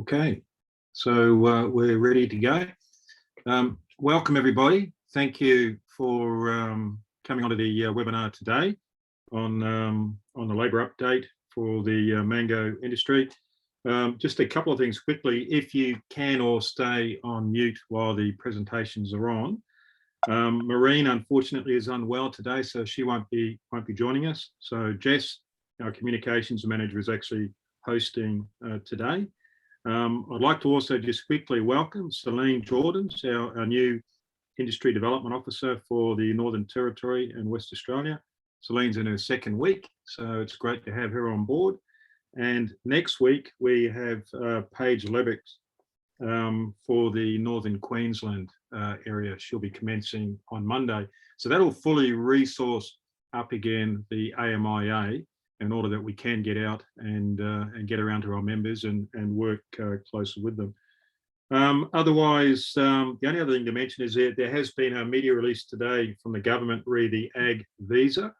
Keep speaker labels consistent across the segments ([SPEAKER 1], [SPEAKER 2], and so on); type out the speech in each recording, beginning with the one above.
[SPEAKER 1] Okay, so we're ready to go. Welcome everybody. Thank you for coming onto the webinar today on the labour update for the mango industry. Just a couple of things quickly. If you can all stay on mute while the presentations are on. Maureen unfortunately is unwell today, so she won't be joining us. So Jess, our communications manager, is actually hosting today. I'd like to also just quickly welcome Celine Jordans, our new Industry Development Officer for the Northern Territory and West Australia. Celine's in her second week, so it's great to have her on board. And next week we have Paige Levick for the Northern Queensland area. She'll be commencing on Monday. So that'll fully resource up again the AMIA in order that we can get out and get around to our members and work closer with them. Otherwise, the only other thing to mention is that there has been a media release today from the government re the Ag Visa,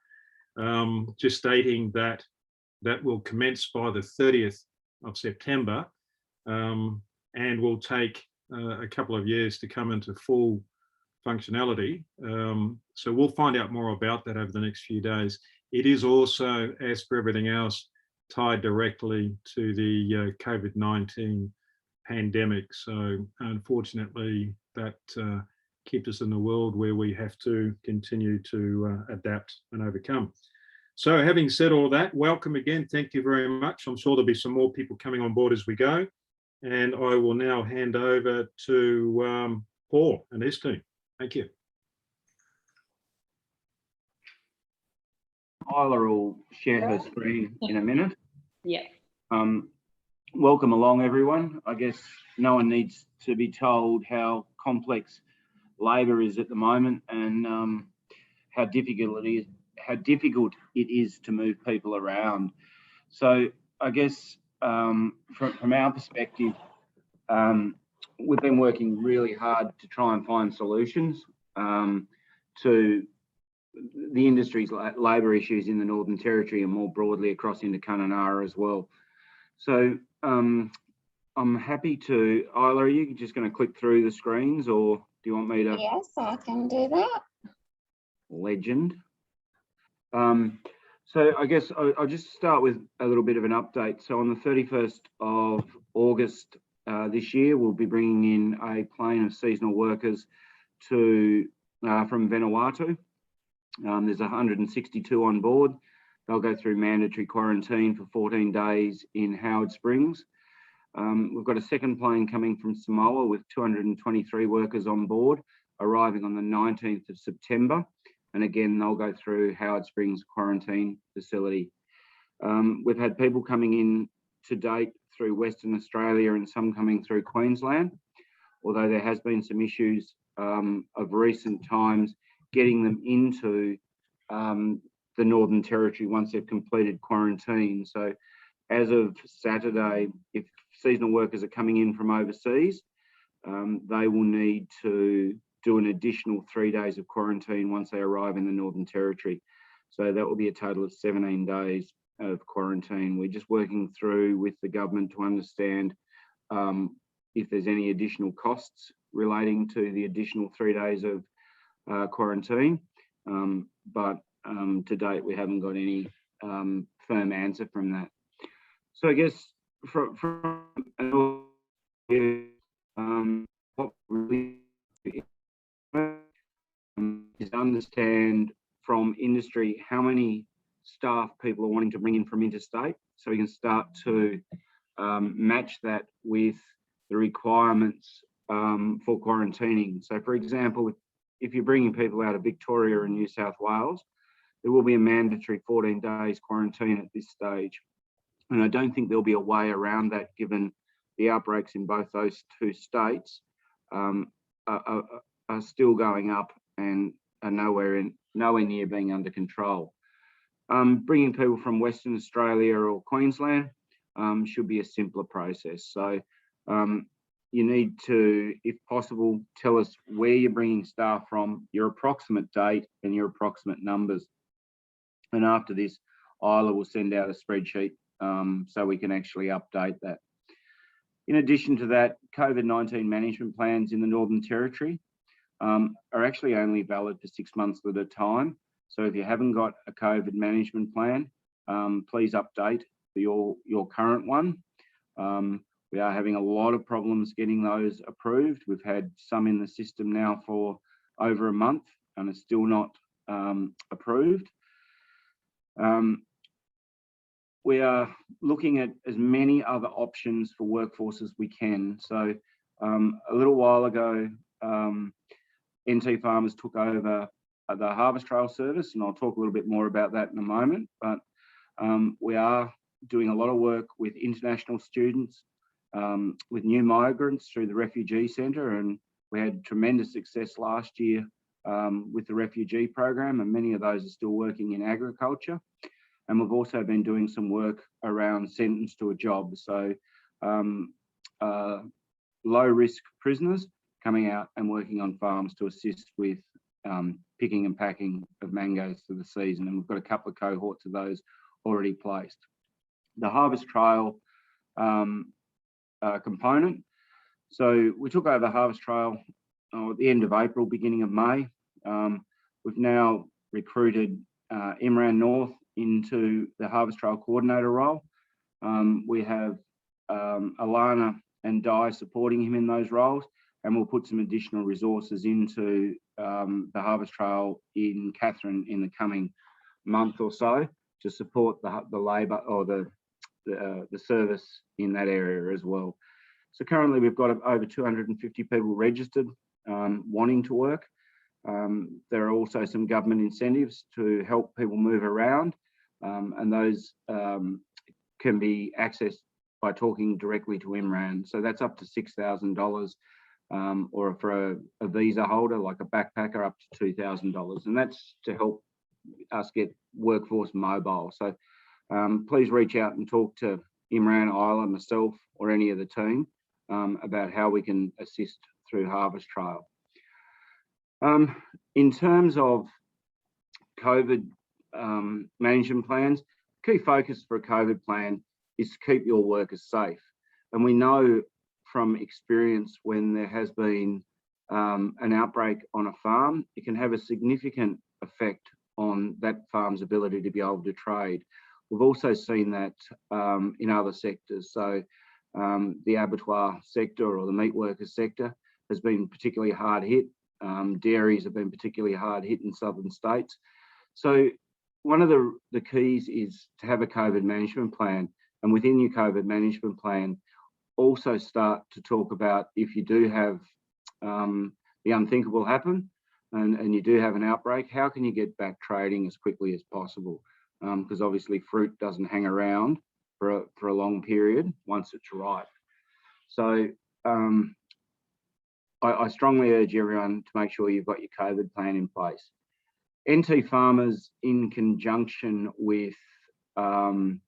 [SPEAKER 1] just stating that that will commence by the 30th of September and will take a couple of years to come into full functionality. So we'll find out more about that over the next few days. It is also, as for everything else, tied directly to the COVID-19 pandemic. So unfortunately, that keeps us in a world where we have to continue to adapt and overcome. So having said all that, welcome again. Thank you very much. I'm sure there'll be some more people coming on board as we go. And I will now hand over to Paul and his team. Thank you.
[SPEAKER 2] Isla will share her screen in a minute.
[SPEAKER 3] Yeah.
[SPEAKER 2] Welcome along, everyone. I guess no one needs to be told how complex labour is at the moment and how difficult it is to move people around. So I guess from our perspective, we've been working really hard to try and find solutions to the industry's labour issues in the Northern Territory and more broadly across into Kununurra as well. So I'm happy to, Isla, are you just going to click through the screens or do you want me to?
[SPEAKER 3] Yes, I can do that.
[SPEAKER 2] Legend. So I guess I'll just start with a little bit of an update. So on the 31st of August this year, we'll be bringing in a plane of seasonal workers to from Vanuatu. There's 162 on board. They'll go through mandatory quarantine for 14 days in Howard Springs. We've got a second plane coming from Samoa with 223 workers on board, arriving on the 19th of September. And again, they'll go through Howard Springs quarantine facility. We've had people coming in to date through Western Australia and some coming through Queensland, although there has been some issues of recent times getting them into the Northern Territory once they've completed quarantine. So as of Saturday, if seasonal workers are coming in from overseas, they will need to do an additional 3 days of quarantine once they arrive in the Northern Territory. So that will be a total of 17 days of quarantine. We're just working through with the government to understand if there's any additional costs relating to the additional 3 days of quarantine, but to date we haven't got any firm answer from that. So I guess from what really is to understand from industry how many staff people are wanting to bring in from interstate, so we can start to match that with the requirements for quarantining. So for example, if you're bringing people out of Victoria and New South Wales, there will be a mandatory 14 days quarantine at this stage. And I don't think there'll be a way around that given the outbreaks in both those two states are still going up and are nowhere near being under control. Bringing people from Western Australia or Queensland should be a simpler process. So you need to, if possible, tell us where you're bringing staff from, your approximate date and your approximate numbers. And after this, Isla will send out a spreadsheet so we can actually update that. In addition to that, COVID-19 management plans in the Northern Territory are actually only valid for 6 months at a time. So if you haven't got a COVID management plan, please update your current one. We are having a lot of problems getting those approved. We've had some in the system now for over a month and it's still not approved. We are looking at as many other options for workforce as we can. So a little while ago, NT Farmers took over the Harvest Trail service, and I'll talk a little bit more about that in a moment. But we are doing a lot of work with international students, with new migrants through the refugee centre, and we had tremendous success last year with the refugee program, and many of those are still working in agriculture. And we've also been doing some work around sentence to a job. So low risk prisoners coming out and working on farms to assist with picking and packing of mangoes for the season. And we've got a couple of cohorts of those already placed. The Harvest Trail component. So we took over Harvest Trail at the end of April, beginning of May. We've now recruited Imran North into the Harvest Trail coordinator role. We have Alana and Di supporting him in those roles, and we'll put some additional resources into the Harvest Trail in Katherine in the coming month or so to support the labour or the service in that area as well. So currently we've got over 250 people registered wanting to work. There are also some government incentives to help people move around, and those can be accessed by talking directly to Imran. So that's up to $6,000, or for a visa holder, like a backpacker, up to $2,000. And that's to help us get workforce mobile. So please reach out and talk to Imran, Isla, myself, or any of the team about how we can assist through Harvest Trail. In terms of COVID management plans, key focus for a COVID plan is to keep your workers safe. And we know from experience when there has been an outbreak on a farm, it can have a significant effect on that farm's ability to be able to trade. We've also seen that in other sectors. So the abattoir sector or the meat workers sector has been particularly hard hit. Dairies have been particularly hard hit in southern states. So one of the keys is to have a COVID management plan, and within your COVID management plan, also start to talk about if you do have the unthinkable happen and you do have an outbreak, how can you get back trading as quickly as possible? Because obviously fruit doesn't hang around for a long period once it's ripe. So I strongly urge everyone to make sure you've got your COVID plan in place. NT Farmers, in conjunction with the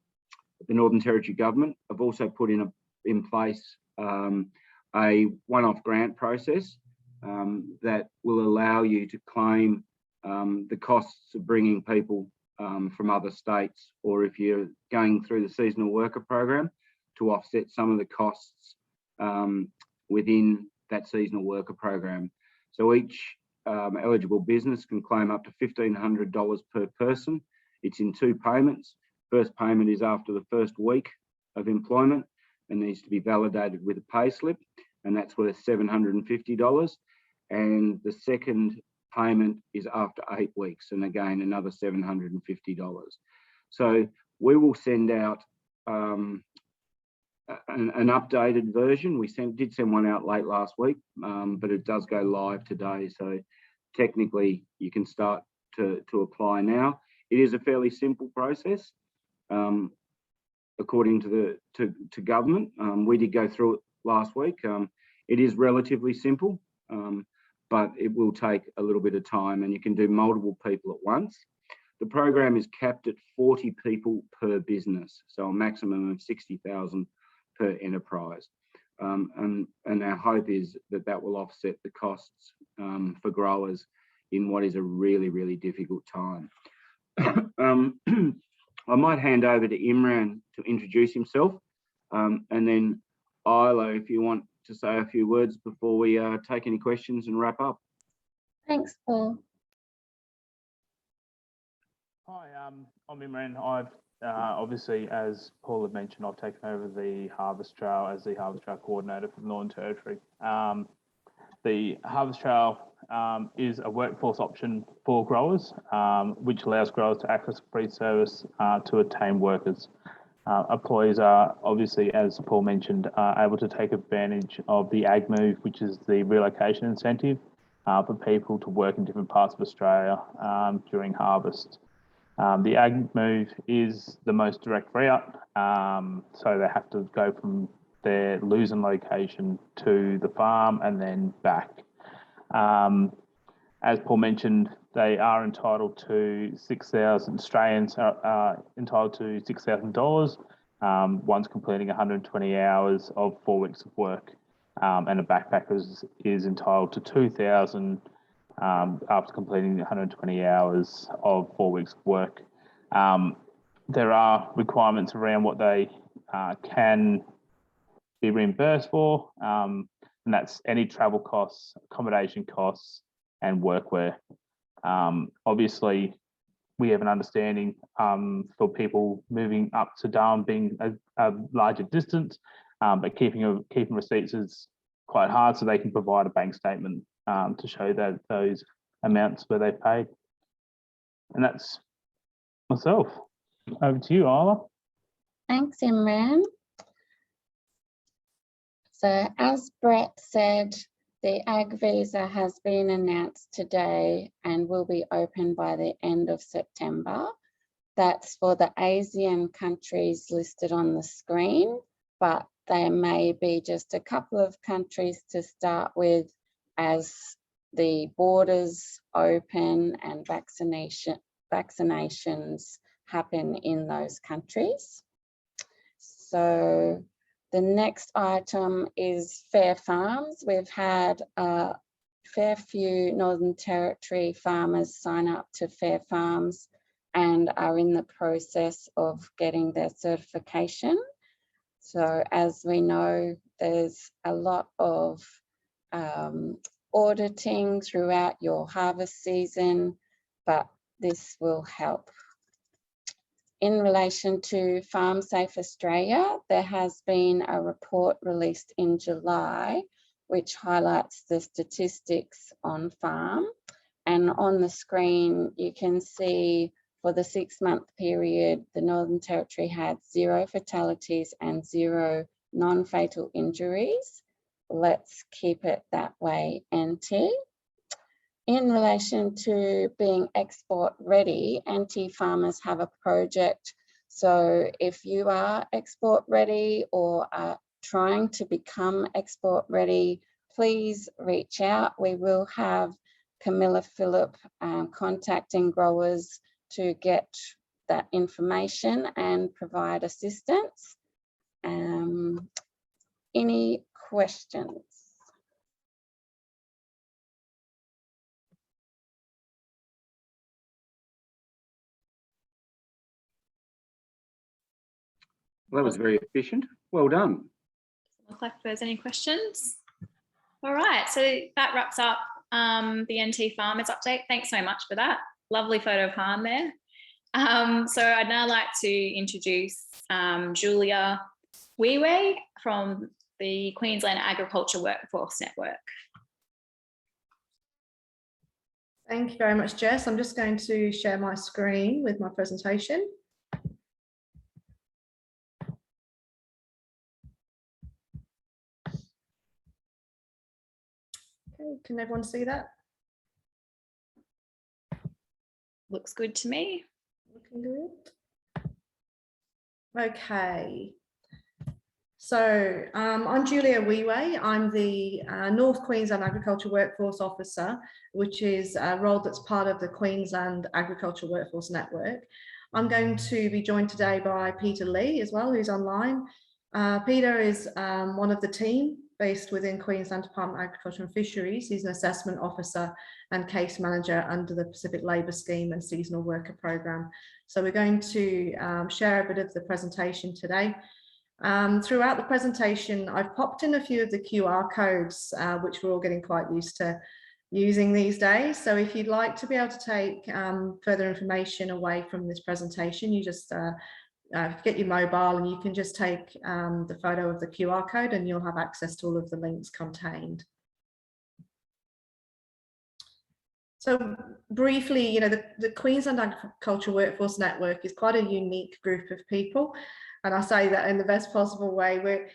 [SPEAKER 2] Northern Territory Government, have also put in place a one-off grant process that will allow you to claim the costs of bringing people from other states, or if you're going through the seasonal worker program, to offset some of the costs within that seasonal worker program. So each eligible business can claim up to $1,500 per person. It's in 2 payments. First payment is after the first week of employment and needs to be validated with a pay slip, and that's worth $750. And the second payment is after 8 weeks, and again, another $750. So we will send out an updated version. We did send one out late last week, but it does go live today. So technically you can start to apply now. It is a fairly simple process, according to government. We did go through it last week. It is relatively simple, but it will take a little bit of time, and you can do multiple people at once. The program is capped at 40 people per business, so a maximum of 60,000 per enterprise. And our hope is that will offset the costs for growers in what is a really, really difficult time. I might hand over to Imran to introduce himself, and then Isla, if you want to say a few words before we take any questions and wrap up.
[SPEAKER 3] Thanks, Paul.
[SPEAKER 4] Hi, I'm Imran. I've obviously, as Paul had mentioned, I've taken over the Harvest Trail as the Harvest Trail coordinator for the Northern Territory. The Harvest Trail is a workforce option for growers, which allows growers to access a free service to attain workers. Employees are obviously, as Paul mentioned, able to take advantage of the Ag Move, which is the relocation incentive for people to work in different parts of Australia during harvest. The Ag Move is the most direct route, so they have to go from their losing location to the farm and then back. As Paul mentioned, they are entitled to 6,000 Australians are entitled to $6,000 once completing 120 hours of 4 weeks of work, and a backpacker is entitled to 2,000 after completing 120 hours of 4 weeks of work. There are requirements around what they can be reimbursed for, and that's any travel costs, accommodation costs, and workwear. Obviously, we have an understanding for people moving up to Darwin being a larger distance, but keeping receipts is quite hard, so they can provide a bank statement to show that those amounts where they paid. And that's myself. Over to you, Isla.
[SPEAKER 3] Thanks, Imran. So as Brett said, the Ag Visa has been announced today and will be open by the end of September. That's for the ASEAN countries listed on the screen, but there may be just a couple of countries to start with as the borders open and vaccinations happen in those countries. So the next item is Fair Farms. We've had a fair few Northern Territory farmers sign up to Fair Farms and are in the process of getting their certification. So as we know, there's a lot of auditing throughout your harvest season, but this will help. In relation to Farm Safe Australia, there has been a report released in July which highlights the statistics on farm. And on the screen, you can see for the 6-month period, the Northern Territory had 0 fatalities and 0 non-fatal injuries. Let's keep it that way, NT. In relation to being export ready, NT farmers have a project. So if you are export ready or are trying to become export ready, please reach out. We will have Camilla Phillip contacting growers to get that information and provide assistance. Any questions?
[SPEAKER 2] Well, that was very efficient. Well done.
[SPEAKER 5] Look like there's any questions. All right, so that wraps up the NT Farmers update. Thanks so much for that. Lovely photo of Han there. So I'd now like to introduce Julia Weiwei from the Queensland Agriculture Workforce Network.
[SPEAKER 6] Thank you very much, Jess. I'm just going to share my screen with my presentation. Okay, can everyone see that?
[SPEAKER 5] Looks good to me.
[SPEAKER 6] Looking good. Okay. So I'm Julia Weiwei. I'm the North Queensland Agriculture Workforce Officer, which is a role that's part of the Queensland Agriculture Workforce Network. I'm going to be joined today by Peter Lee as well, who's online. Peter is one of the team based within Queensland Department of Agriculture and Fisheries. He's an assessment officer and case manager under the Pacific Labour Scheme and Seasonal Worker Programme. So we're going to share a bit of the presentation today. Throughout the presentation, I've popped in a few of the QR codes, which we're all getting quite used to using these days. So if you'd like to be able to take further information away from this presentation, you just get your mobile and you can just take the photo of the QR code and you'll have access to all of the links contained. So briefly, you know, the Queensland Agricultural Workforce Network is quite a unique group of people. And I say that in the best possible way.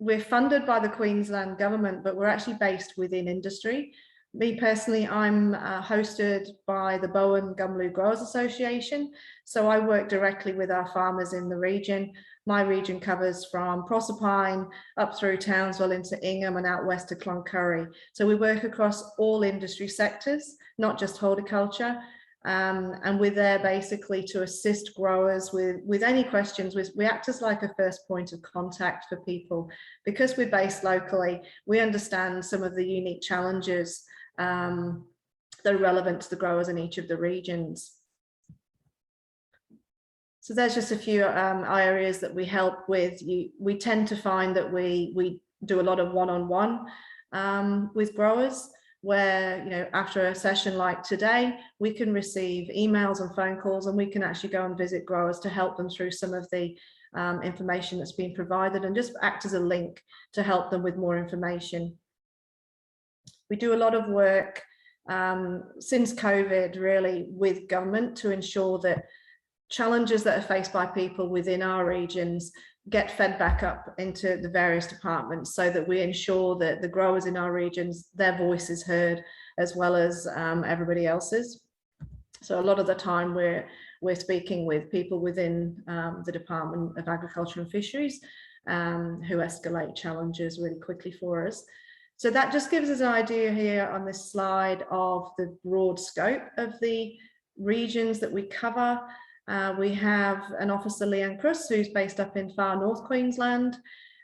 [SPEAKER 6] We're funded by the Queensland government, but we're actually based within industry. Me personally, I'm hosted by the Bowen Gumlu Growers Association. So I work directly with our farmers in the region. My region covers from Proserpine up through Townsville into Ingham and out west to Cloncurry. So we work across all industry sectors, not just horticulture. And we're there basically to assist growers with any questions. We act as like a first point of contact for people. Because we're based locally, we understand some of the unique challenges that are relevant to the growers in each of the regions. So there's just a few areas that we help with. We tend to find that we do a lot of one-on-one with growers, where, you know, after a session like today, we can receive emails and phone calls, and we can actually go and visit growers to help them through some of the information that's been provided, and just act as a link to help them with more information. We do a lot of work since COVID, really, with government to ensure that challenges that are faced by people within our regions get fed back up into the various departments, so that we ensure that the growers in our regions, their voice is heard as well as everybody else's. So a lot of the time we're speaking with people within the Department of Agriculture and Fisheries who escalate challenges really quickly for us. So that just gives us an idea here on this slide of the broad scope of the regions that we cover. We have an officer, Leanne Cruss, who's based up in far North Queensland.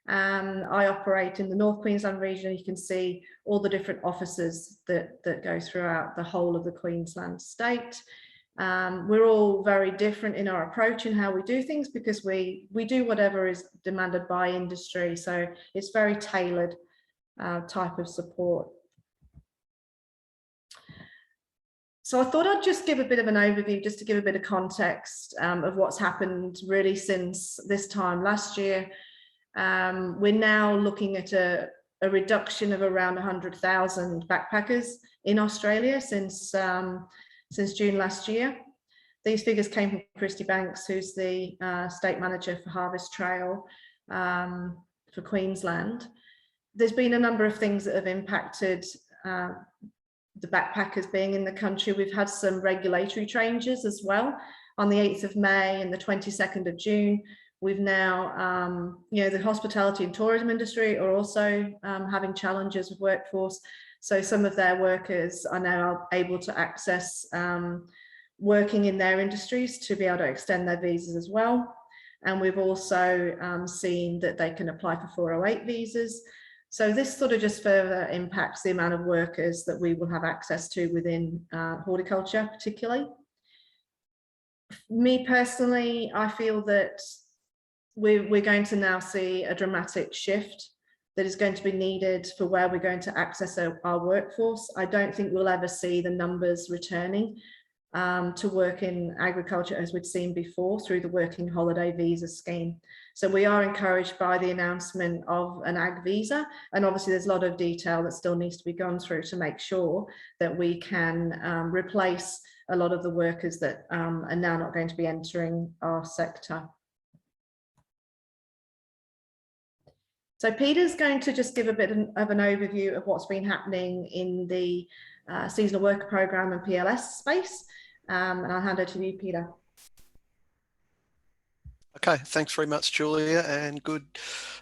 [SPEAKER 6] I operate in the North Queensland region. You can see all the different offices that go throughout the whole of the Queensland state. We're all very different in our approach and how we do things, because we do whatever is demanded by industry. So it's very tailored type of support. So I thought I'd just give a bit of an overview, just to give a bit of context of what's happened really since this time last year. We're now looking at a reduction of around 100,000 backpackers in Australia since June last year. These figures came from Christy Banks, who's the state manager for Harvest Trail for Queensland. There's been a number of things that have impacted the backpackers being in the country. We've had some regulatory changes as well. On the 8th of May and the 22nd of June, we've now, you know, the hospitality and tourism industry are also having challenges with workforce. So some of their workers are now able to access working in their industries to be able to extend their visas as well. And we've also seen that they can apply for 408 visas. So this sort of just further impacts the amount of workers that we will have access to within horticulture particularly. Me personally, I feel that we're going to now see a dramatic shift that is going to be needed for where we're going to access our workforce. I don't think we'll ever see the numbers returning to work in agriculture as we'd seen before through the working holiday visa scheme. So we are encouraged by the announcement of an ag visa, and obviously there's a lot of detail that still needs to be gone through to make sure that we can replace a lot of the workers that are now not going to be entering our sector. So Peter's going to just give a bit of an overview of what's been happening in the seasonal worker program and PLS space. And I'll hand over to you, Peter.
[SPEAKER 7] Okay, thanks very much, Julia, and good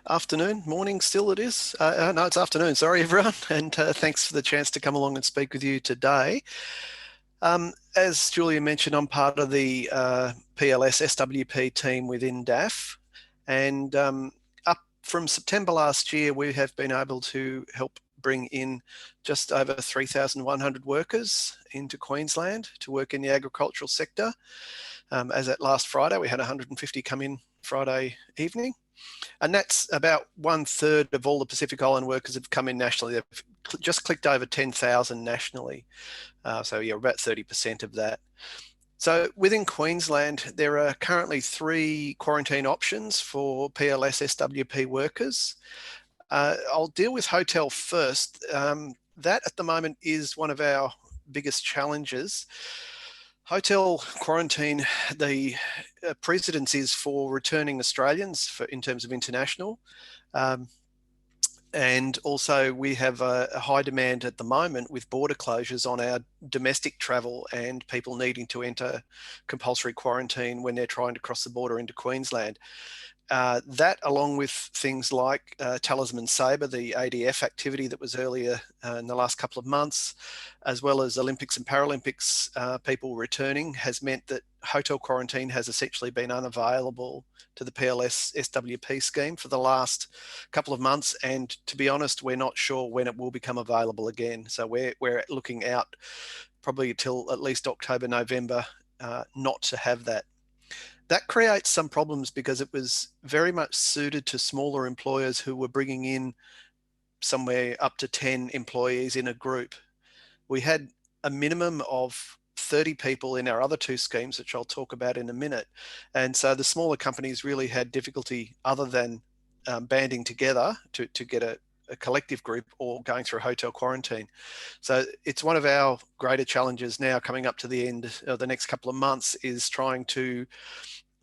[SPEAKER 7] afternoon, morning still it is. No, it's afternoon, sorry everyone, and thanks for the chance to come along and speak with you today. As Julia mentioned, I'm part of the PLS SWP team within DAF, and up from September last year, we have been able to help bring in just over 3,100 workers into Queensland to work in the agricultural sector. As at last Friday, we had 150 come in Friday evening. And that's about 1/3 of all the Pacific Island workers have come in nationally. They've just clicked over 10,000 nationally. So yeah, about 30% of that. So within Queensland, there are currently 3 quarantine options for PLS SWP workers. I'll deal with hotel first. That at the moment is one of our biggest challenges. Hotel quarantine, the precedence is for returning Australians in terms of international. And also we have a high demand at the moment with border closures on our domestic travel and people needing to enter compulsory quarantine when they're trying to cross the border into Queensland. That, along with things like Talisman Sabre, the ADF activity that was earlier in the last couple of months, as well as Olympics and Paralympics people returning, has meant that hotel quarantine has essentially been unavailable to the PLS SWP scheme for the last couple of months. And to be honest, we're not sure when it will become available again. So we're looking out probably till at least October, November, not to have that. That creates some problems because it was very much suited to smaller employers who were bringing in somewhere up to 10 employees in a group. We had a minimum of 30 people in our other 2 schemes, which I'll talk about in a minute. And so the smaller companies really had difficulty other than banding together to get a collective group or going through hotel quarantine. So it's one of our greater challenges now coming up to the end of the next couple of months is trying to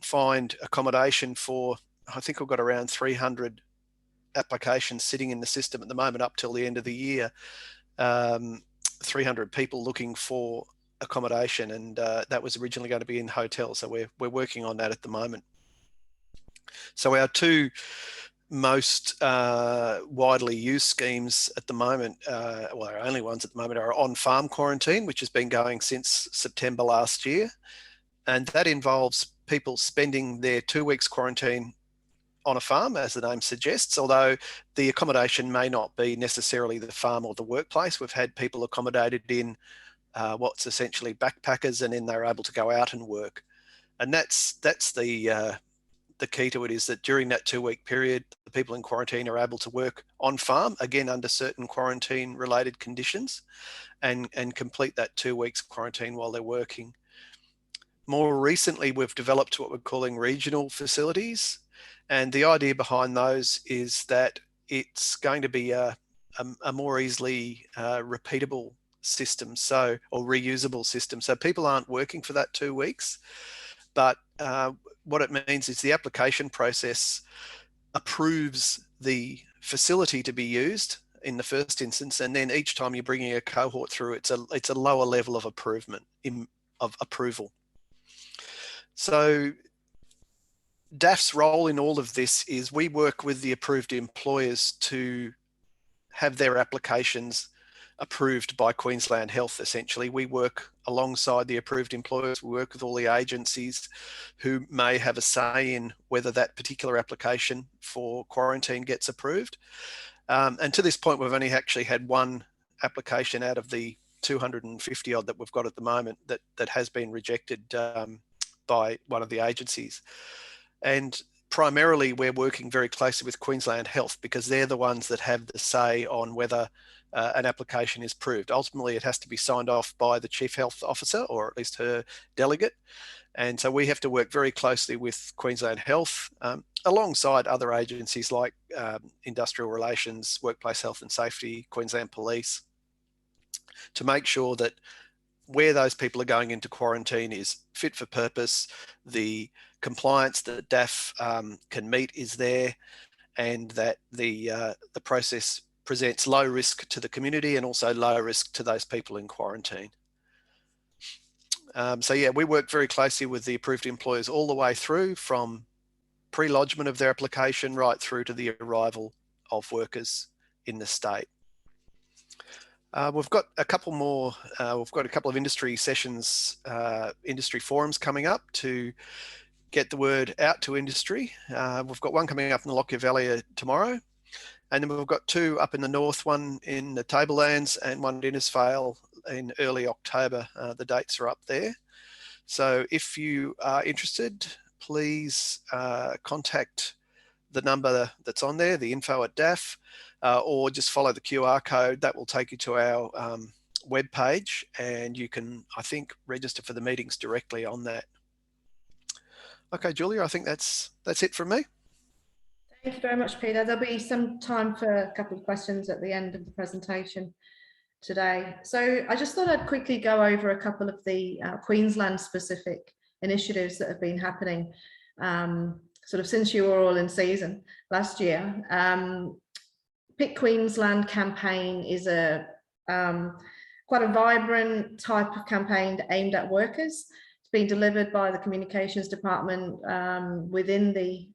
[SPEAKER 7] find accommodation for, I think we've got around 300 applications sitting in the system at the moment up till the end of the year. 300 people looking for accommodation, and that was originally going to be in hotels. So we're working on that at the moment. So our 2 most widely used schemes at the moment, well, our only ones at the moment, are on-farm quarantine, which has been going since September last year. And that involves people spending their 2 weeks quarantine on a farm, as the name suggests, although the accommodation may not be necessarily the farm or the workplace. We've had people accommodated in what's essentially backpackers, and then they're able to go out and work. And that's the key to it, is that during that 2-week period, the people in quarantine are able to work on farm, again, under certain quarantine related conditions, and complete that 2 weeks quarantine while they're working. More recently, we've developed what we're calling regional facilities. And the idea behind those is that it's going to be a more easily repeatable system, or reusable system. So people aren't working for that 2 weeks, but what it means is the application process approves the facility to be used in the first instance, and then each time you're bringing a cohort through, it's a lower level of approval. So DAF's role in all of this is we work with the approved employers to have their applications approved by Queensland Health. Essentially, we work alongside the approved employers. We work with all the agencies who may have a say in whether that particular application for quarantine gets approved. And to this point, we've only actually had 1 application out of the 250 odd that we've got at the moment that has been rejected by one of the agencies. And primarily we're working very closely with Queensland Health because they're the ones that have the say on whether an application is approved. Ultimately, it has to be signed off by the Chief Health Officer, or at least her delegate. And so we have to work very closely with Queensland Health alongside other agencies like Industrial Relations, Workplace Health and Safety, Queensland Police, to make sure that where those people are going into quarantine is fit for purpose, the compliance that DAF can meet is there, and that the process presents low risk to the community and also low risk to those people in quarantine. So yeah, we work very closely with the approved employers all the way through, from pre-lodgement of their application right through to the arrival of workers in the state. We've got a couple more, we've got a couple of industry sessions, industry forums coming up to get the word out to industry. We've got one coming up in the Lockyer Valley tomorrow, and then we've got 2 up in the north, one in the Tablelands and one in Innisfail in early October. The dates are up there. So if you are interested, please contact the number that's on there, the info at DAF, or just follow the QR code. That will take you to our web page, and you can, I think, register for the meetings directly on that. Okay, Julia, I think that's it from me.
[SPEAKER 6] Thank you very much, Peter. There'll be some time for a couple of questions at the end of the presentation today. So I just thought I'd quickly go over a couple of the Queensland specific initiatives that have been happening sort of since you were all in season last year. Pick Queensland campaign is a quite a vibrant type of campaign aimed at workers. It's been delivered by the Communications Department within the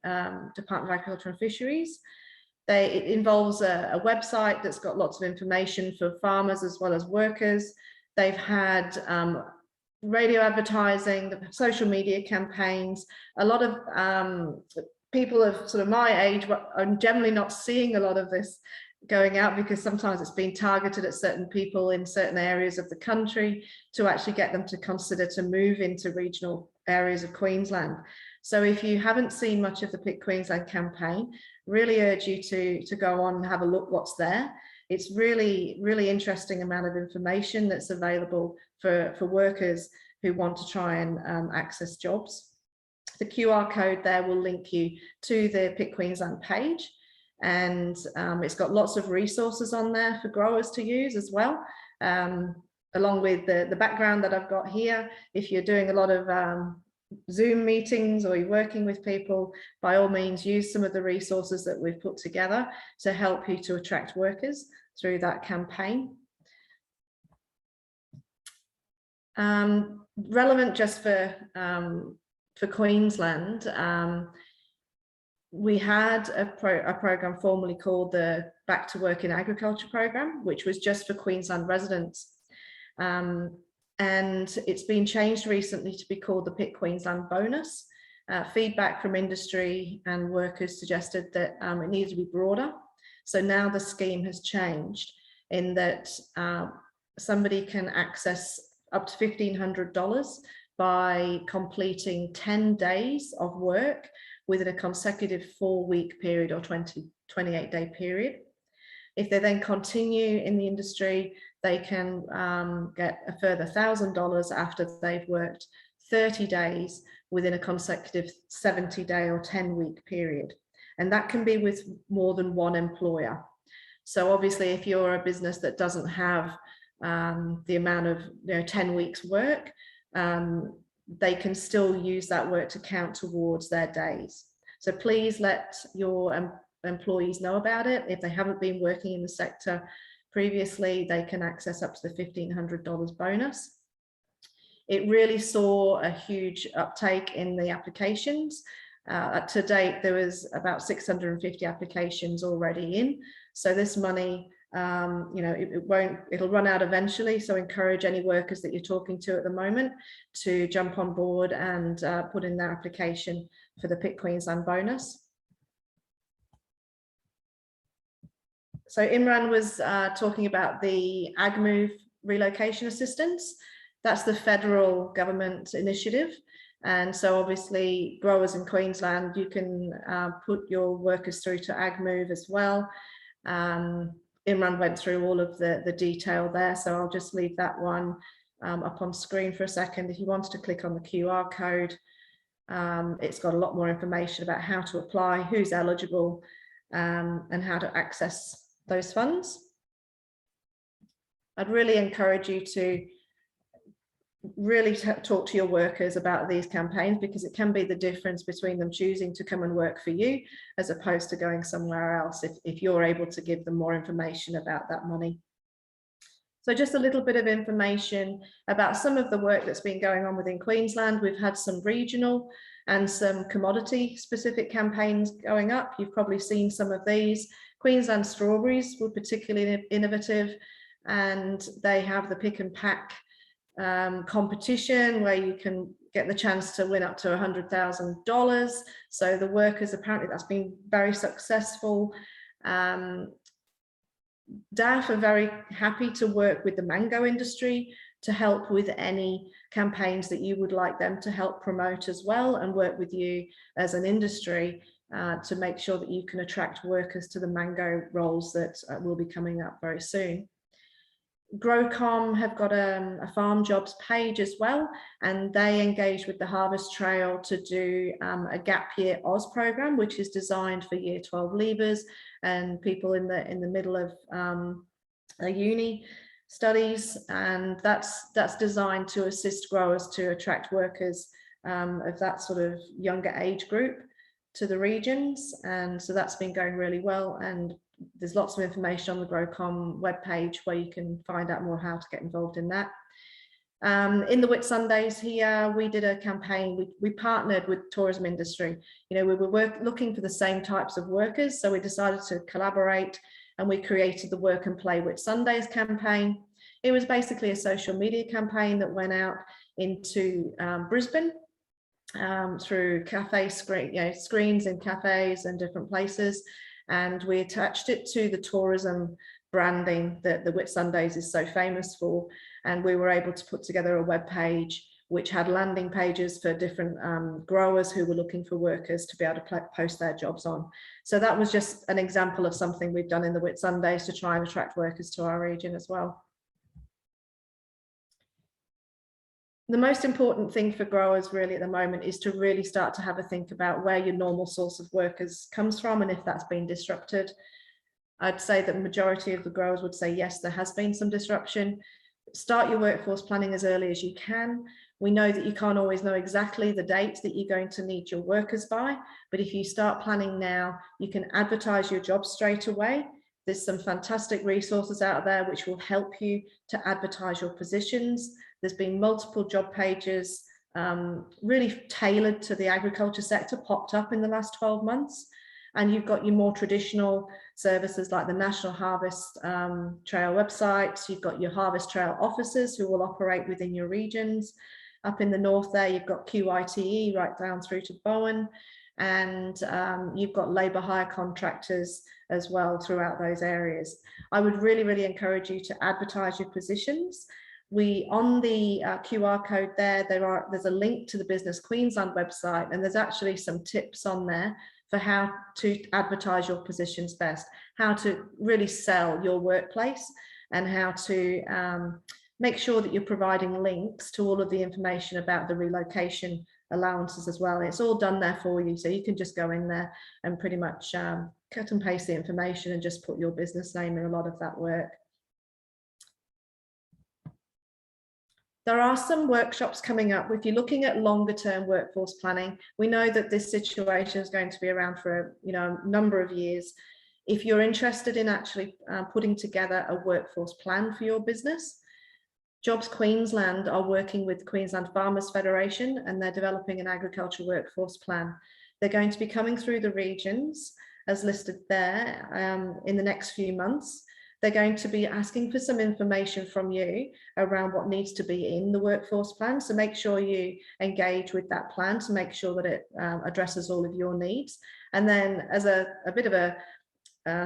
[SPEAKER 6] Department of Agriculture and Fisheries. It involves a website that's got lots of information for farmers as well as workers. They've had radio advertising, the social media campaigns. A lot of people of sort of my age are generally not seeing a lot of this going out, because sometimes it's been targeted at certain people in certain areas of the country to actually get them to consider to move into regional areas of Queensland. So if you haven't seen much of the Pick Queensland campaign, really urge you to go on and have a look what's there. It's really interesting amount of information that's available for workers who want to try and access jobs. The QR code there will link you to the Pick Queensland page, and it's got lots of resources on there for growers to use as well, along with the background that I've got here. If you're doing a lot of Zoom meetings or you're working with people, by all means use some of the resources that we've put together to help you to attract workers through that campaign. Relevant just for Queensland, we had a program formerly called the Back to Work in Agriculture program, which was just for Queensland residents. And it's been changed recently to be called the Pick Queensland bonus. Feedback from industry and workers suggested that it needed to be broader. So now the scheme has changed in that somebody can access up to $1,500 by completing 10 days of work within a consecutive 4-week period or 28-day period. If they then continue in the industry, they can get a further $1,000 after they've worked 30 days within a consecutive 70-day or 10-week period. And that can be with more than one employer. So obviously, if you're a business that doesn't have the amount of 10 weeks work, they can still use that work to count towards their days. So please let your employees know about it. If they haven't been working in the sector previously, they can access up to the $1,500 bonus. It really saw a huge uptake in the applications. To date, there was about 650 applications already in. So this money, it'll run out eventually. So encourage any workers that you're talking to at the moment to jump on board and put in their application for the Pick Queensland bonus. So Imran was talking about the AgMove relocation assistance. That's the federal government initiative. And so obviously growers in Queensland, you can put your workers through to AgMove as well. Imran went through all of the detail there, so I'll just leave that one up on screen for a second. If you wanted to click on the QR code, it's got a lot more information about how to apply, who's eligible, and how to access those funds. I'd really encourage you to really talk to your workers about these campaigns, because it can be the difference between them choosing to come and work for you as opposed to going somewhere else if you're able to give them more information about that money. So just a little bit of information about some of the work that's been going on within Queensland. We've had some regional and some commodity specific campaigns going up. You've probably seen some of these. Queensland strawberries were particularly innovative, and they have the pick and pack competition where you can get the chance to win up to $100,000. So the workers, apparently that's been very successful. DAF are very happy to work with the mango industry to help with any campaigns that you would like them to help promote as well, and work with you as an industry to make sure that you can attract workers to the mango roles that will be coming up very soon. GrowCom have got a farm jobs page as well, and they engage with the Harvest Trail to do a gap year Oz program, which is designed for year 12 leavers and people in the middle of a uni studies, and that's designed to assist growers to attract workers of that sort of younger age group to the regions. And so that's been going really well, and there's lots of information on the GrowCom webpage where you can find out more how to get involved in that. In the Whitsundays here, we did a campaign. We partnered with tourism industry. You know, we were looking for the same types of workers, so we decided to collaborate, and we created the Work and Play Whitsundays campaign. It was basically a social media campaign that went out into Brisbane through cafe screens in cafes and different places, and we attached it to the tourism branding that the Whitsundays is so famous for, and we were able to put together a web page which had landing pages for different growers who were looking for workers to be able to post their jobs on. So that was just an example of something we've done in the Whitsundays to try and attract workers to our region as well. The most important thing for growers really at the moment is to really start to have a think about where your normal source of workers comes from and if that's been disrupted. I'd say that the majority of the growers would say yes, there has been some disruption. Start your workforce planning as early as you can. We know that you can't always know exactly the date that you're going to need your workers by, but if you start planning now, you can advertise your jobs straight away. There's some fantastic resources out there which will help you to advertise your positions. There's been multiple job pages really tailored to the agriculture sector popped up in the last 12 months. And you've got your more traditional services like the National Harvest Trail website. You've got your Harvest Trail officers who will operate within your regions. Up in the north there, you've got QITE right down through to Bowen. And you've got labour hire contractors as well throughout those areas. I would really, really encourage you to advertise your positions. On the QR code there's a link to the Business Queensland website, and there's actually some tips on there for how to advertise your positions best, how to really sell your workplace, and how to make sure that you're providing links to all of the information about the relocation allowances as well. It's all done there for you, so you can just go in there and pretty much cut and paste the information and just put your business name in a lot of that work. There are some workshops coming up. If you're looking at longer term workforce planning, we know that this situation is going to be around for a number of years. If you're interested in actually putting together a workforce plan for your business, Jobs Queensland are working with Queensland Farmers Federation, and they're developing an agriculture workforce plan. They're going to be coming through the regions as listed there in the next few months. They're going to be asking for some information from you around what needs to be in the workforce plan. So make sure you engage with that plan to make sure that it addresses all of your needs. And then as a bit of a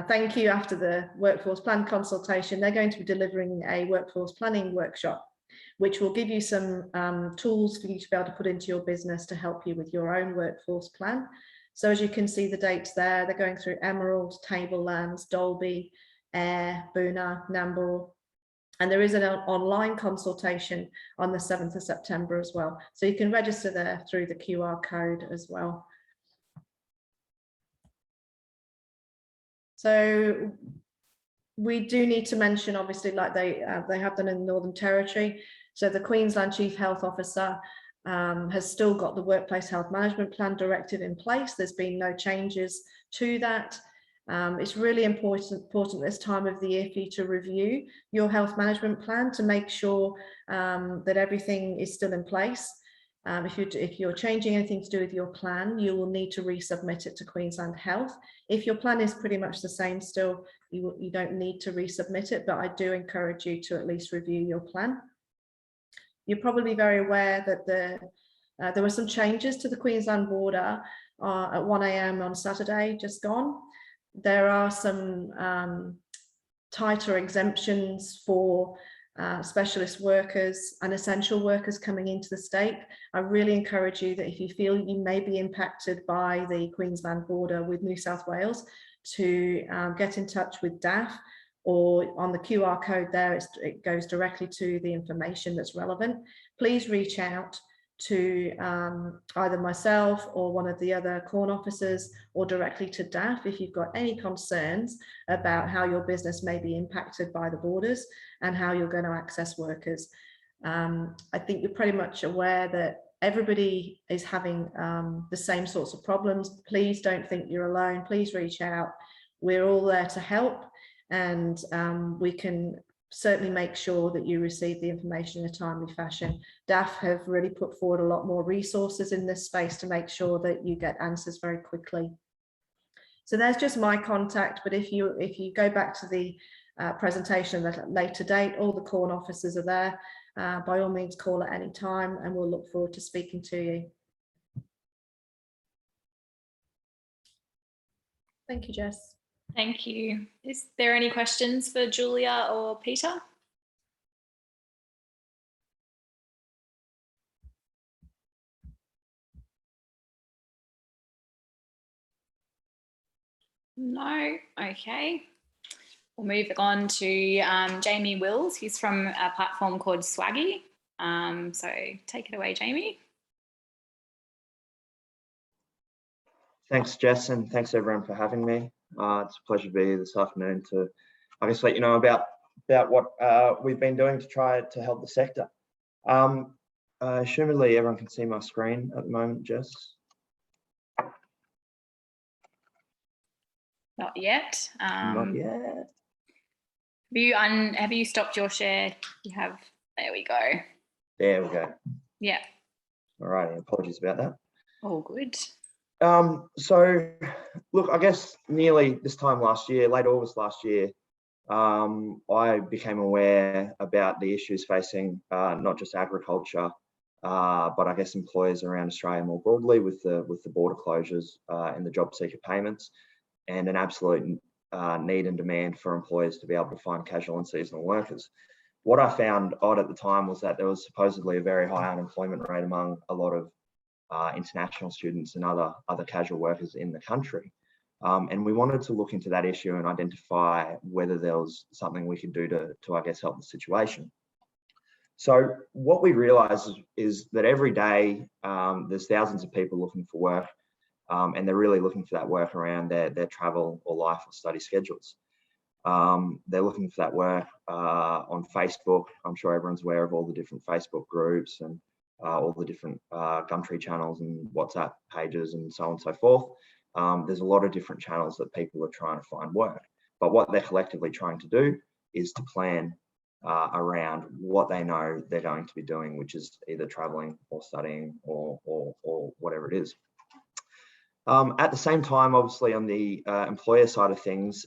[SPEAKER 6] thank you after the workforce plan consultation, they're going to be delivering a workforce planning workshop, which will give you some tools for you to be able to put into your business to help you with your own workforce plan. So as you can see the dates there, they're going through Emerald, Tablelands, Dalby, Ayr, Boonah, Nambour, and there is an online consultation on the 7th of September as well. So you can register there through the QR code as well. So we do need to mention, obviously, like they have done in the Northern Territory. So the Queensland Chief Health Officer has still got the Workplace Health Management Plan directive in place. There's been no changes to that. It's really important this time of the year for you to review your health management plan to make sure that everything is still in place. If you're changing anything to do with your plan, you will need to resubmit it to Queensland Health. If your plan is pretty much the same still, you don't need to resubmit it, but I do encourage you to at least review your plan. You're probably very aware that there were some changes to the Queensland border at 1 AM on Saturday, just gone. There are some tighter exemptions for specialist workers and essential workers coming into the state. I really encourage you that if you feel you may be impacted by the Queensland border with New South Wales, to get in touch with DAF, or on the QR code there, it goes directly to the information that's relevant. Please reach out to either myself or one of the other corn officers, or directly to DAF if you've got any concerns about how your business may be impacted by the borders and how you're going to access workers. I think you're pretty much aware that everybody is having the same sorts of problems. Please don't think you're alone. Please reach out. We're all there to help, and we can certainly make sure that you receive the information in a timely fashion. DAF have really put forward a lot more resources in this space to make sure that you get answers very quickly. So there's just my contact, but if you go back to the presentation at a later date, all the corn officers are there. By all means, call at any time, and we'll look forward to speaking to you. Thank you, Jess.
[SPEAKER 5] Thank you. Is there any questions for Julia or Peter? No. Okay. We'll move on to Jamie Wills. He's from a platform called Swaggy. So take it away, Jamie.
[SPEAKER 8] Thanks, Jess, and thanks everyone for having me. It's a pleasure to be here this afternoon to, I guess, let you know about what we've been doing to try to help the sector. Assumedly, everyone can see my screen at the moment, Jess.
[SPEAKER 5] Not yet.
[SPEAKER 8] Not yet.
[SPEAKER 5] Have you stopped your share? You have. There we go.
[SPEAKER 8] There we go.
[SPEAKER 5] Yeah.
[SPEAKER 8] All right. Apologies about that.
[SPEAKER 5] All good.
[SPEAKER 8] So look, I guess nearly this time last year, late August last year, I became aware about the issues facing not just agriculture, but I guess employers around Australia more broadly with the border closures and the job seeker payments, and an absolute need and demand for employers to be able to find casual and seasonal workers. What I found odd at the time was that there was supposedly a very high unemployment rate among a lot of international students and other casual workers in the country. And we wanted to look into that issue and identify whether there was something we could do to I guess, help the situation. So what we realized is that every day there's thousands of people looking for work, and they're really looking for that work around their travel or life or study schedules. They're looking for that work on Facebook. I'm sure everyone's aware of all the different Facebook groups and all the different Gumtree channels and WhatsApp pages and so on and so forth. There's a lot of different channels that people are trying to find work, but what they're collectively trying to do is to plan around what they know they're going to be doing, which is either traveling or studying or whatever it is. At the same time, obviously on the employer side of things,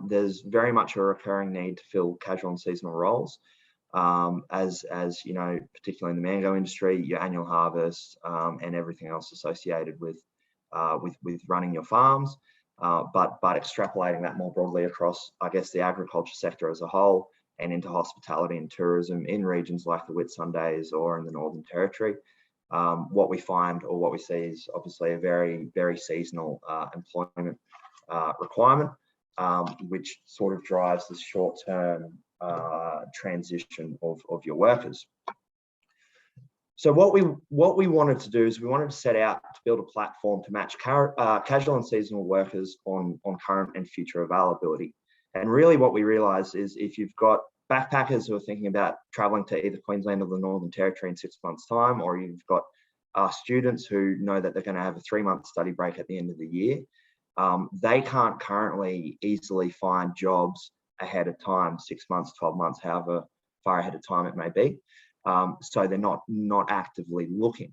[SPEAKER 8] there's very much a recurring need to fill casual and seasonal roles. As you know, particularly in the mango industry, your annual harvest and everything else associated with running your farms, but extrapolating that more broadly across, I guess, the agriculture sector as a whole and into hospitality and tourism in regions like the Whitsundays or in the Northern Territory. What we find or what we see is obviously a very, very seasonal employment requirement, which sort of drives the short-term transition of your workers. So what we wanted to do is we wanted to set out to build a platform to match casual and seasonal workers on current and future availability. And really what we realized is if you've got backpackers who are thinking about traveling to either Queensland or the Northern Territory in 6 months' time, or you've got students who know that they're going to have a 3-month study break at the end of the year, they can't currently easily find jobs ahead of time, 6 months, 12 months, however far ahead of time it may be. So they're not actively looking,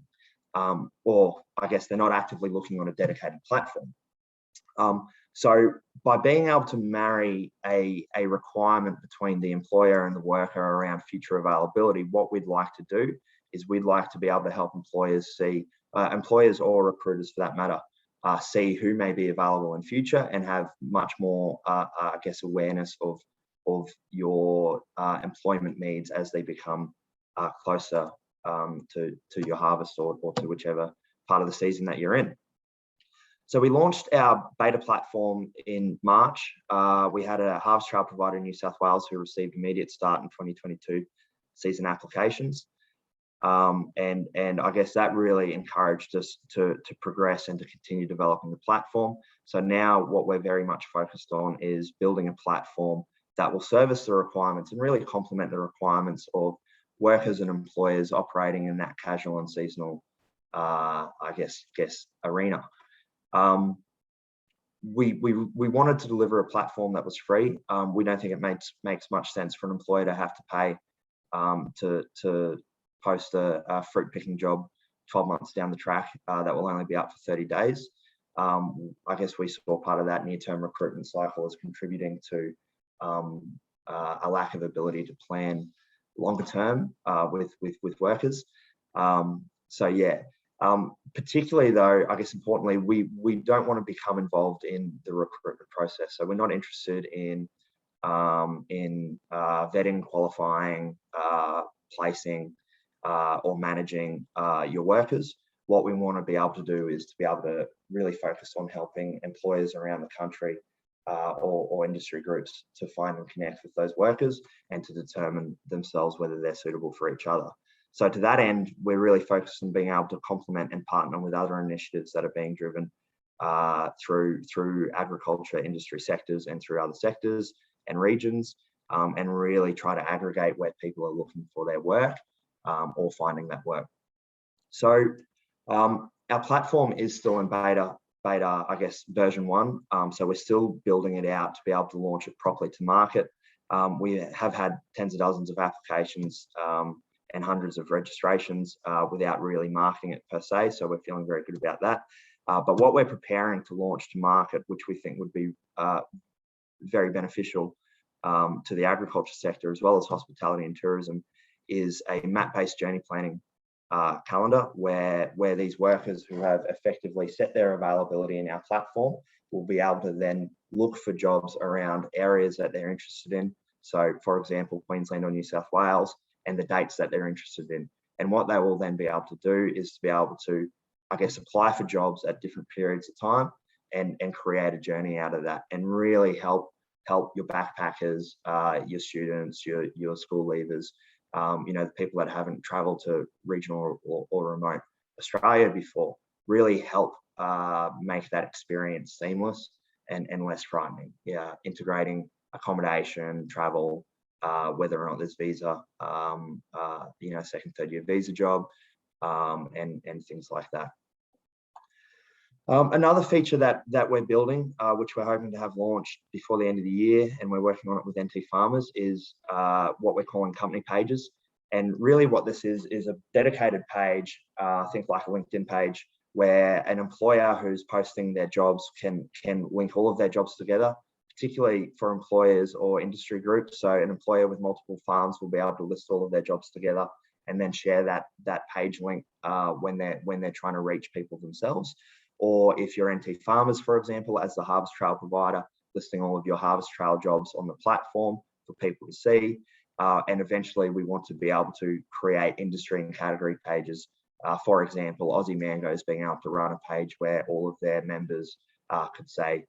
[SPEAKER 8] or I guess they're not actively looking on a dedicated platform. So by being able to marry a requirement between the employer and the worker around future availability, what we'd like to do is we'd like to be able to help employers see, employers or recruiters for that matter, see who may be available in future and have much more, I guess, awareness of your employment needs as they become closer to your harvest or to whichever part of the season that you're in. So we launched our beta platform in March. We had a harvest trail provider in New South Wales who received immediate start in 2022 season applications. And I guess that really encouraged us to progress and to continue developing the platform. So now what we're very much focused on is building a platform that will service the requirements and really complement the requirements of workers and employers operating in that casual and seasonal, I guess arena. We wanted to deliver a platform that was free. We don't think it makes much sense for an employer to have to pay to post a fruit picking job 12 months down the track that will only be up for 30 days. I guess we saw part of that near-term recruitment cycle as contributing to a lack of ability to plan longer term with workers. So yeah, particularly though, I guess importantly, we don't want to become involved in the recruitment process. So we're not interested in vetting, qualifying, placing, or managing your workers. What we want to be able to do is to be able to really focus on helping employers around the country or industry groups to find and connect with those workers and to determine themselves whether they're suitable for each other. So to that end, we're really focused on being able to complement and partner with other initiatives that are being driven through agriculture industry sectors and through other sectors and regions, and really try to aggregate where people are looking for their work or finding that work. So our platform is still in beta, I guess, version 1. So we're still building it out to be able to launch it properly to market. We have had tens of dozens of applications and hundreds of registrations without really marketing it per se. So we're feeling very good about that. But what we're preparing to launch to market, which we think would be very beneficial to the agriculture sector as well as hospitality and tourism, is a map-based journey planning calendar where these workers who have effectively set their availability in our platform will be able to then look for jobs around areas that they're interested in. So for example, Queensland or New South Wales, and the dates that they're interested in. And what they will then be able to do is to be able to, I guess, apply for jobs at different periods of time and create a journey out of that, and really help your backpackers, your students, your school leavers, the people that haven't traveled to regional or remote Australia before, really help make that experience seamless and less frightening. Yeah, integrating accommodation, travel, whether or not there's visa, second, third year visa job, and things like that. Another feature that we're building, which we're hoping to have launched before the end of the year, and we're working on it with NT Farmers, is what we're calling company pages. And really what this is a dedicated page, think like a LinkedIn page, where an employer who's posting their jobs can link all of their jobs together, particularly for employers or industry groups. So an employer with multiple farms will be able to list all of their jobs together and then share that page link when they're trying to reach people themselves. Or if you're NT Farmers, for example, as the harvest trail provider, listing all of your harvest trail jobs on the platform for people to see. And eventually we want to be able to create industry and category pages. For example, Aussie Mangoes being able to run a page where all of their members could say,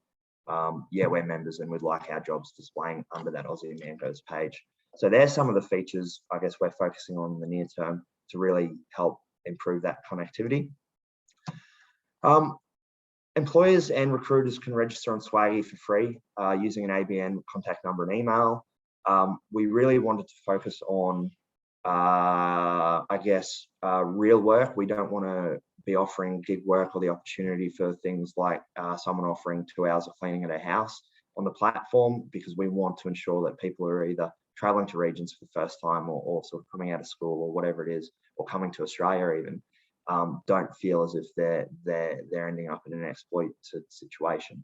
[SPEAKER 8] yeah, we're members and we'd like our jobs displaying under that Aussie Mangoes page. So there's some of the features, I guess, we're focusing on in the near term to really help improve that connectivity. Employers and recruiters can register on Swaggy for free using an ABN, contact number, and email. We really wanted to focus on, real work. We don't want to be offering gig work or the opportunity for things like someone offering 2 hours of cleaning at a house on the platform, because we want to ensure that people are either traveling to regions for the first time or sort of coming out of school or whatever it is, or coming to Australia even, don't feel as if they're ending up in an exploited situation.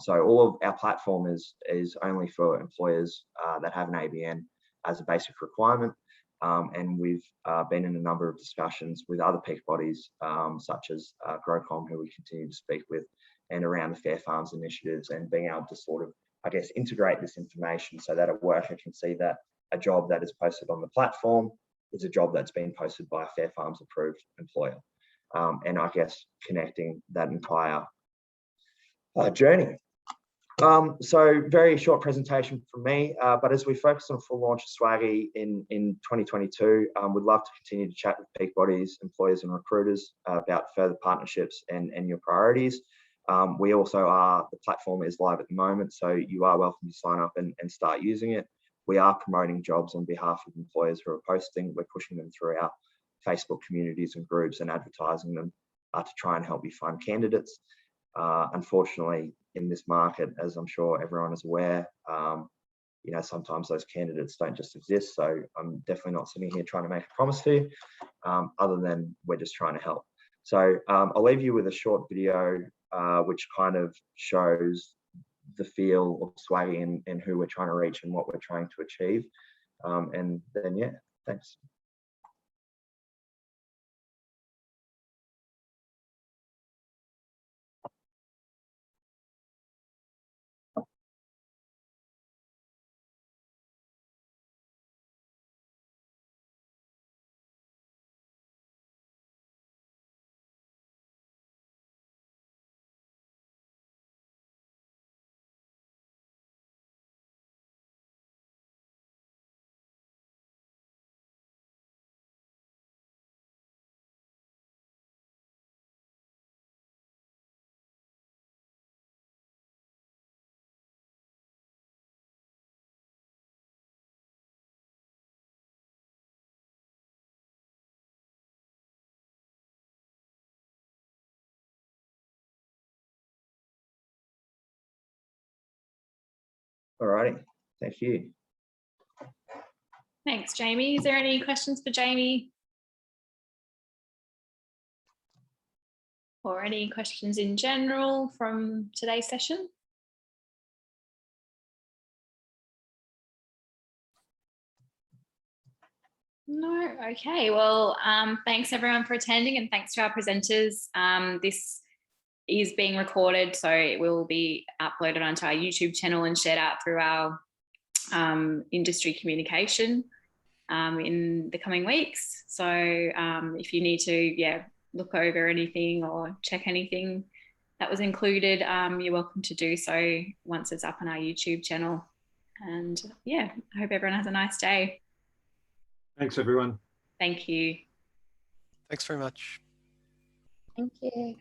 [SPEAKER 8] So all of our platform is only for employers that have an ABN as a basic requirement. And we've been in a number of discussions with other peak bodies, such as GrowCom, who we continue to speak with, and around the Fair Farms initiatives, and being able to sort of I guess, integrate this information so that a worker can see that a job that is posted on the platform is a job that's been posted by a Fair Farms approved employer. And I guess connecting that entire journey. So very short presentation from me, but as we focus on full launch of Swaggy in 2022, we'd love to continue to chat with peak bodies, employers and recruiters about further partnerships and your priorities. We also are, the platform is live at the moment, so you are welcome to sign up and start using it. We are promoting jobs on behalf of employers who are posting. We're pushing them through our Facebook communities and groups and advertising them to try and help you find candidates. Unfortunately, in this market, as I'm sure everyone is aware, you know, sometimes those candidates don't just exist. So I'm definitely not sitting here trying to make a promise to you, other than we're just trying to help. So I'll leave you with a short video, which kind of shows the feel of Swaggy and who we're trying to reach and what we're trying to achieve. And then, yeah, thanks. Alrighty, thank you.
[SPEAKER 5] Thanks, Jamie. Is there any questions for Jamie? Or any questions in general from today's session? No, okay. Well, thanks everyone for attending and thanks to our presenters. This is being recorded, so it will be uploaded onto our YouTube channel and shared out through our industry communication in the coming weeks. So if you need to, look over anything or check anything that was included, you're welcome to do so once it's up on our YouTube channel. And yeah, I hope everyone has a nice day.
[SPEAKER 1] Thanks, everyone.
[SPEAKER 5] Thank you.
[SPEAKER 7] Thanks very much.
[SPEAKER 3] Thank you.